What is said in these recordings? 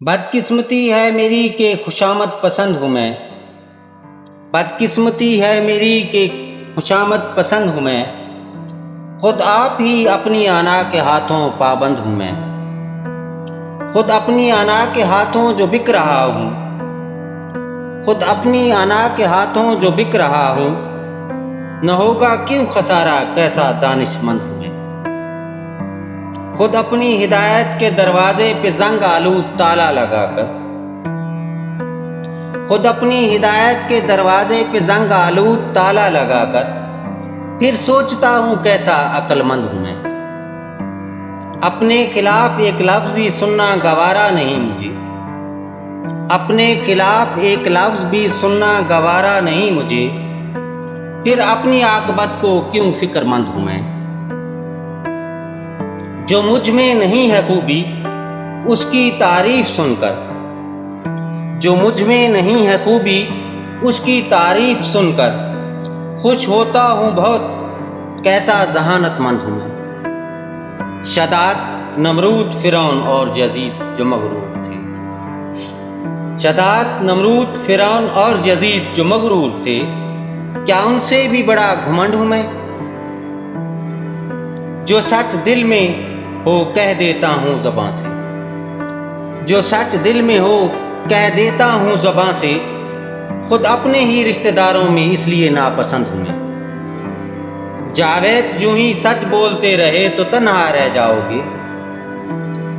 بدقسمتی ہے میری کہ خوشامد پسند ہوں میں، بدقسمتی ہے میری کہ خوشامد پسند ہوں میں، خود آپ ہی اپنی انا کے ہاتھوں پابند ہوں میں، خود اپنی انا کے ہاتھوں جو بک رہا ہوں، خود اپنی انا کے ہاتھوں جو بک رہا ہوں، نہ ہوگا کیوں خسارہ کیسا دانش مند ہوں میں، خود اپنی ہدایت کے دروازے پہ زنگ آلود تالا لگا کر، خود اپنی ہدایت کے دروازے پہ زنگ آلود تالا لگا کر پھر سوچتا ہوں کیسا عقل مند ہوں میں، اپنے خلاف ایک لفظ بھی سننا گوارا نہیں مجھے، اپنے خلاف ایک لفظ بھی سننا گوارا نہیں مجھے، پھر اپنی عاقبت کو کیوں فکر مند ہوں میں، جو مجھ میں نہیں ہے خوبی اس کی تعریف سن کر، جو مجھ میں نہیں ہے خوبی اس کی تعریف سن کر خوش ہوتا ہوں بہت کیسا ذہانت مند ہوں میں، شداد نمرود فرعون اور یزید جو مغرور تھے، شداد نمرود فرعون اور یزید جو مغرور تھے، کیا ان سے بھی بڑا گھمنڈ ہوں میں، جو سچ دل میں ہو کہہ دیتا ہوں زباں سے، جو سچ دل میں ہو کہہ دیتا ہوں زباں سے، خود اپنے ہی رشتہ داروں میں اس لیے ناپسند ہوں میں، جاوید یوں ہی سچ بولتے رہے تو تنہا رہ جاؤ گے،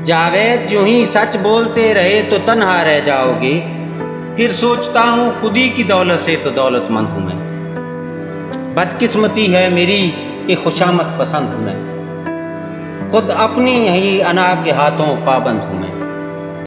جاوید یوں ہی سچ بولتے رہے تو تنہا رہ جاؤ گے، پھر سوچتا ہوں خودی کی دولت سے تو دولت مند ہوں میں، بدقسمتی ہے میری کہ خوشامد پسند ہوں میں، خود اپنی ہی انا کے ہاتھوں پابند ہوں میں۔